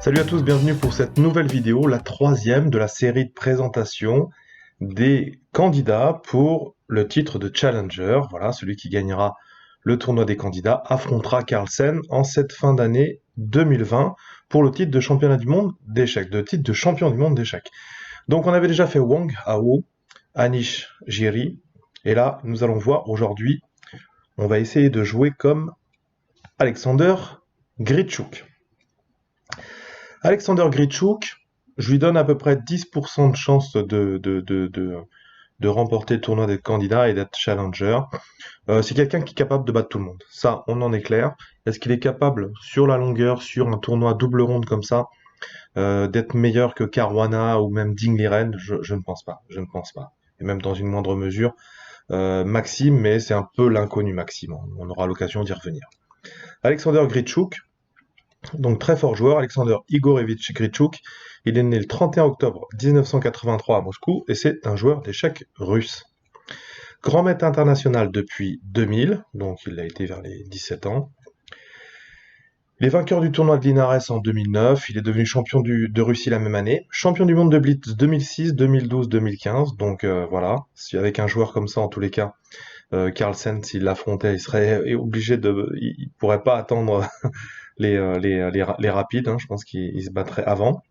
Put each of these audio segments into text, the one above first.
Salut à tous, bienvenue pour cette nouvelle vidéo, la troisième de la série de présentation des candidats pour le titre de Challenger. Voilà, celui qui gagnera le tournoi des candidats affrontera Carlsen en cette fin d'année 2020 pour le titre de championnat du monde d'échecs, de titre de champion du monde d'échecs. Donc on avait déjà fait Wang Hao, Anish Giri, et là nous allons voir aujourd'hui, on va essayer de jouer comme Alexander Grichuk. Alexander Grichuk, je lui donne à peu près 10% de chance de remporter le tournoi des candidats et d'être challenger. C'est quelqu'un qui est capable de battre tout le monde. Ça, on en est clair. Est-ce qu'il est capable, sur la longueur, sur un tournoi double ronde comme ça, d'être meilleur que Caruana ou même Ding Liren? Je ne pense pas. Je ne pense pas. Et même dans une moindre mesure, Maxime, mais c'est un peu l'inconnu Maxime. On aura l'occasion d'y revenir. Alexander Grichuk, donc très fort joueur, Alexander Igorevitch Grichuk. Il est né le 31 octobre 1983 à Moscou et c'est un joueur d'échecs russe. Grand maître international depuis 2000, donc il a été vers les 17 ans. Il est vainqueur du tournoi de Linares en 2009, il est devenu champion de Russie la même année, champion du monde de Blitz 2006, 2012, 2015, donc voilà, si avec un joueur comme ça en tous les cas, Carlsen s'il l'affrontait, il serait obligé il pourrait pas attendre les rapides, hein, je pense qu'il se battrait avant.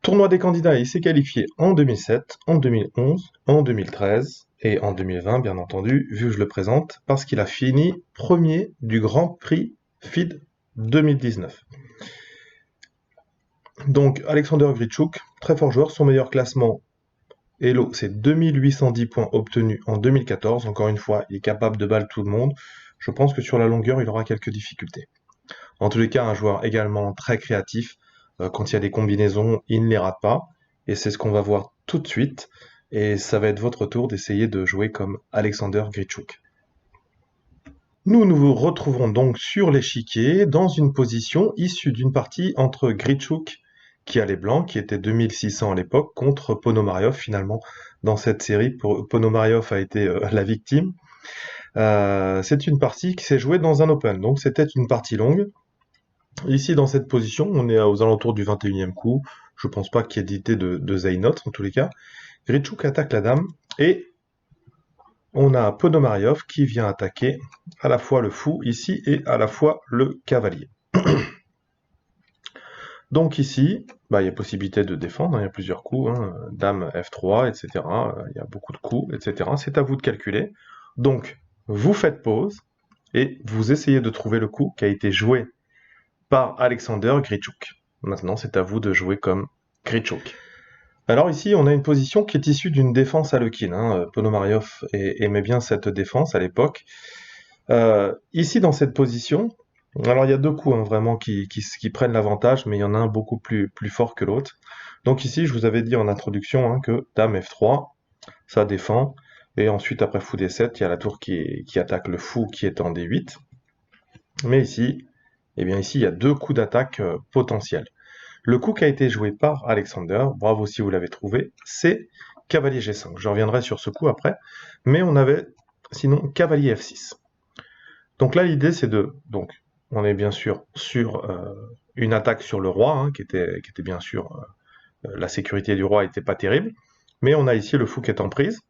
Tournoi des candidats, il s'est qualifié en 2007, en 2011, en 2013 et en 2020, bien entendu, vu que je le présente, parce qu'il a fini premier du Grand Prix FIDE 2019. Donc, Alexander Grichuk, très fort joueur, son meilleur classement, Hello, c'est 2810 points obtenus en 2014. Encore une fois, il est capable de battre tout le monde. Je pense que sur la longueur, il aura quelques difficultés. En tous les cas, un joueur également très créatif. Quand il y a des combinaisons, il ne les rate pas. Et c'est ce qu'on va voir tout de suite. Et ça va être votre tour d'essayer de jouer comme Alexander Grichuk. Nous vous retrouverons donc sur l'échiquier dans une position issue d'une partie entre Grichuk, qui a les blancs, qui était 2600 à l'époque, contre Ponomaryov finalement dans cette série. Ponomaryov a été la victime. C'est une partie qui s'est jouée dans un open, donc c'était une partie longue. Ici, dans cette position, on est aux alentours du 21e coup. Je pense pas qu'il y ait d'idée de Zaynot, en tous les cas. Grichuk attaque la dame, et on a Ponomaryov qui vient attaquer à la fois le fou ici, et à la fois le cavalier. Donc ici, il y a possibilité de défendre, hein, il y a plusieurs coups, hein, dame F3, etc. Il y a beaucoup de coups, etc. C'est à vous de calculer. Donc, vous faites pause, et vous essayez de trouver le coup qui a été joué par Alexander Grichuk. Maintenant, c'est à vous de jouer comme Grichuk. Alors ici, on a une position qui est issue d'une défense à Alekhine. Hein. Ponomaryov aimait bien cette défense à l'époque. Ici, dans cette position, alors il y a deux coups hein, vraiment qui prennent l'avantage, mais il y en a un beaucoup plus fort que l'autre. Donc ici, je vous avais dit en introduction hein, que dame F3, ça défend, et ensuite après fou D7, il y a la tour qui attaque le fou qui est en D8. Mais ici, eh bien ici, il y a deux coups d'attaque potentiels. Le coup qui a été joué par Alexander, bravo si vous l'avez trouvé, c'est cavalier G5. Je reviendrai sur ce coup après, mais on avait sinon cavalier F6. Donc là, l'idée c'est donc on est bien sûr sur une attaque sur le roi, hein, qui était bien sûr, la sécurité du roi n'était pas terrible, mais on a ici le fou qui est en prise.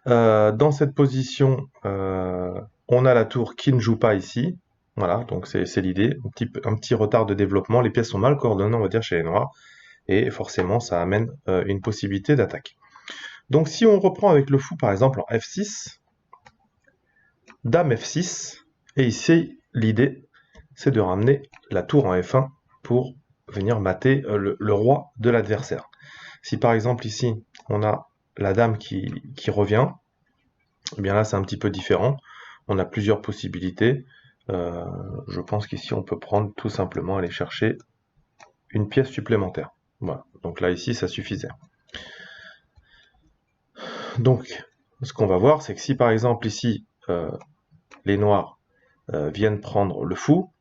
Dans cette position, on a la tour qui ne joue pas ici. Voilà, donc c'est l'idée. Un petit retard de développement. Les pièces sont mal coordonnées, on va dire, chez les noirs. Et forcément, ça amène une possibilité d'attaque. Donc si on reprend avec le fou, par exemple, en F6, dame F6, et ici, l'idée, c'est de ramener la tour en F1 pour venir mater le roi de l'adversaire. Si par exemple ici, on a la dame qui revient, eh bien là c'est un petit peu différent. On a plusieurs possibilités. Je pense qu'ici on peut prendre tout simplement aller chercher une pièce supplémentaire. Voilà. Donc là ici ça suffisait. Donc ce qu'on va voir c'est que si par exemple ici les noirs viennent prendre le fou,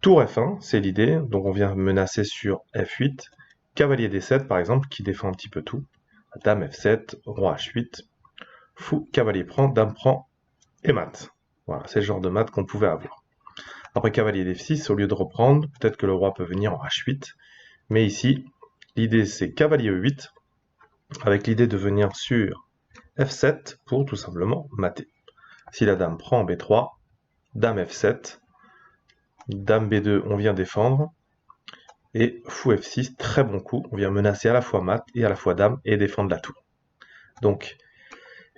tour F1 c'est l'idée. Donc on vient menacer sur F8, cavalier D7 par exemple qui défend un petit peu tout. Dame F7, roi H8, fou, cavalier prend, dame prend et mat. Voilà, c'est le genre de mat qu'on pouvait avoir. Après cavalier d'F6, au lieu de reprendre, peut-être que le roi peut venir en H8. Mais ici, l'idée c'est cavalier E8, avec l'idée de venir sur F7 pour tout simplement mater. Si la dame prend B3, dame F7, dame B2, on vient défendre, et fou F6, très bon coup, on vient menacer à la fois mat et à la fois dame et défendre la tour. Donc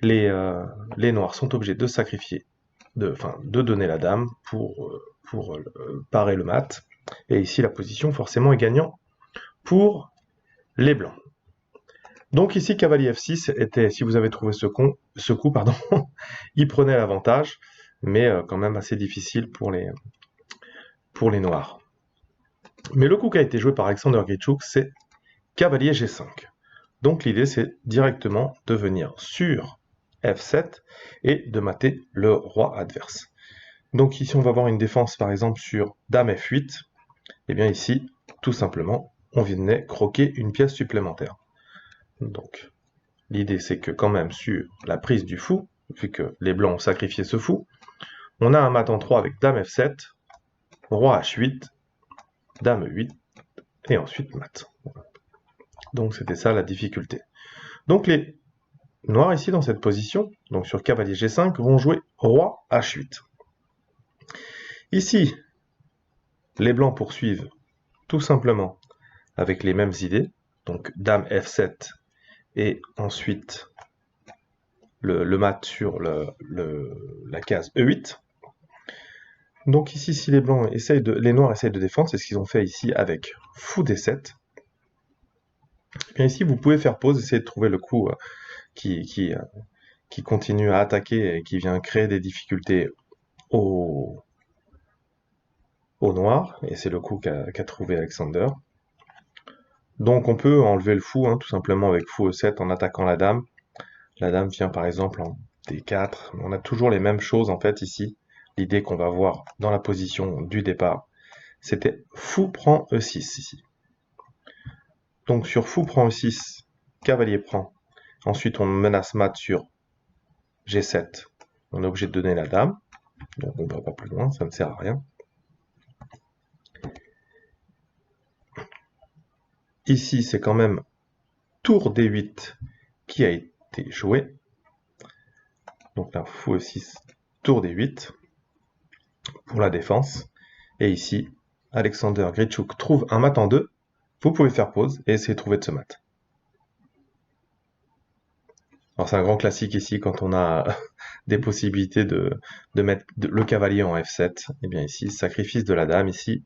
les noirs sont obligés de sacrifier, de donner la dame pour parer le mat, et ici la position forcément est gagnant pour les blancs. Donc ici, cavalier F6 était, si vous avez trouvé ce coup, il prenait l'avantage, mais quand même assez difficile pour les noirs. Mais le coup qui a été joué par Alexander Grichuk, c'est cavalier G5. Donc l'idée, c'est directement de venir sur F7 et de mater le roi adverse. Donc ici, on va avoir une défense, par exemple, sur dame F8. Et bien ici, tout simplement, on venait croquer une pièce supplémentaire. Donc, l'idée, c'est que quand même, sur la prise du fou, vu que les blancs ont sacrifié ce fou, on a un mat en 3 avec dame F7, roi H8, dame E8, et ensuite mat. Donc, c'était ça la difficulté. Donc, les noirs, ici, dans cette position, donc sur cavalier G5, vont jouer roi H8. Ici, les blancs poursuivent tout simplement avec les mêmes idées, donc dame F7, et ensuite le mat sur la case E8. Donc ici, si les blancs les noirs essayent de défendre, c'est ce qu'ils ont fait ici avec fou D7. Et bien ici, vous pouvez faire pause, essayer de trouver le coup qui continue à attaquer et qui vient créer des difficultés aux noirs, et c'est le coup qu'a trouvé Alexander. Donc on peut enlever le fou, tout simplement avec fou E7 en attaquant la dame. La dame vient par exemple en D4. On a toujours les mêmes choses en fait ici. L'idée qu'on va voir dans la position du départ, c'était fou prend E6 ici. Donc sur fou prend E6, cavalier prend. Ensuite on menace mat sur G7. On est obligé de donner la dame. Donc on ne va pas plus loin, ça ne sert à rien. Ici c'est quand même tour D8 qui a été joué. Donc là, fou E6, tour D8 pour la défense. Et ici, Alexander Grichuk trouve un mat en 2. Vous pouvez faire pause et essayer de trouver de ce mat. Alors c'est un grand classique ici quand on a des possibilités de mettre le cavalier en F7. Et bien ici, sacrifice de la dame, ici,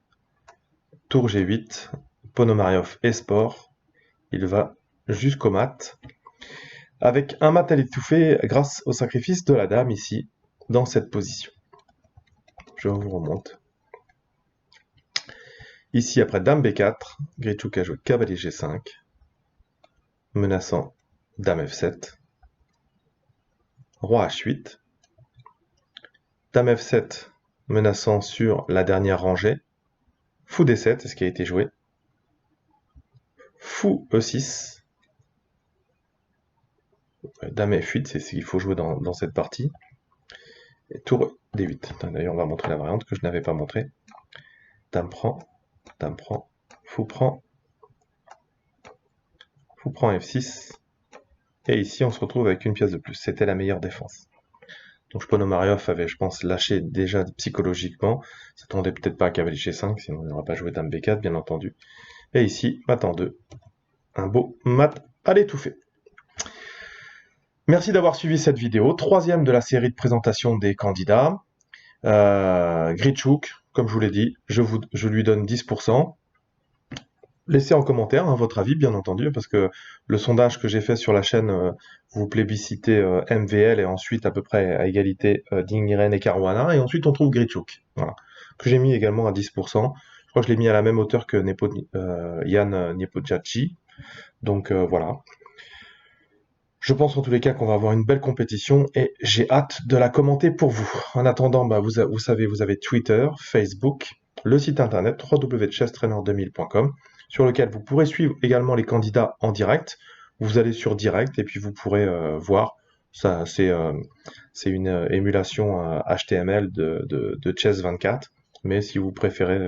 tour G8, Ponomaryov et Sport. Il va jusqu'au mat. Avec un mat à l'étouffer grâce au sacrifice de la dame ici, dans cette position. Je vous remonte. Ici, après dame B4, Grichuk a joué cavalier G5, menaçant dame F7, roi H8, dame F7, menaçant sur la dernière rangée, fou D7, c'est ce qui a été joué, fou E6, dame F8, c'est ce qu'il faut jouer dans cette partie, et tour D8. D'ailleurs, on va montrer la variante que je n'avais pas montrée. Dame prend, fou prend F6, et ici on se retrouve avec une pièce de plus. C'était la meilleure défense. Donc Ponomaryov avait, je pense, lâché déjà psychologiquement. Ça s'attendait peut-être pas à cavalier G5, sinon il n'aurait pas joué dame B4, bien entendu. Et ici, mat en 2. Un beau mat à l'étouffer. Merci d'avoir suivi cette vidéo. Troisième de la série de présentation des candidats. Grichuk, comme je vous l'ai dit, je lui donne 10%. Laissez en commentaire votre avis, bien entendu, parce que le sondage que j'ai fait sur la chaîne, vous plébiscitez MVL et ensuite à peu près à égalité Ding Liren et Caruana, et ensuite on trouve Grichuk, voilà, que j'ai mis également à 10%. Je crois que je l'ai mis à la même hauteur que Jan Nepomniachtchi. Donc voilà. Je pense en tous les cas qu'on va avoir une belle compétition et j'ai hâte de la commenter pour vous. En attendant, vous savez, vous avez Twitter, Facebook, le site internet www.chesstrainer2000.com sur lequel vous pourrez suivre également les candidats en direct. Vous allez sur direct et puis vous pourrez voir. Ça, c'est une émulation HTML de Chess24. Mais si vous préférez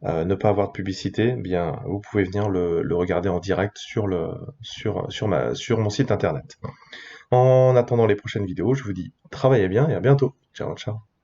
ne pas avoir de publicité, eh bien, vous pouvez venir le regarder en direct sur mon site internet. En attendant les prochaines vidéos, je vous dis travaillez bien et à bientôt. Ciao, ciao.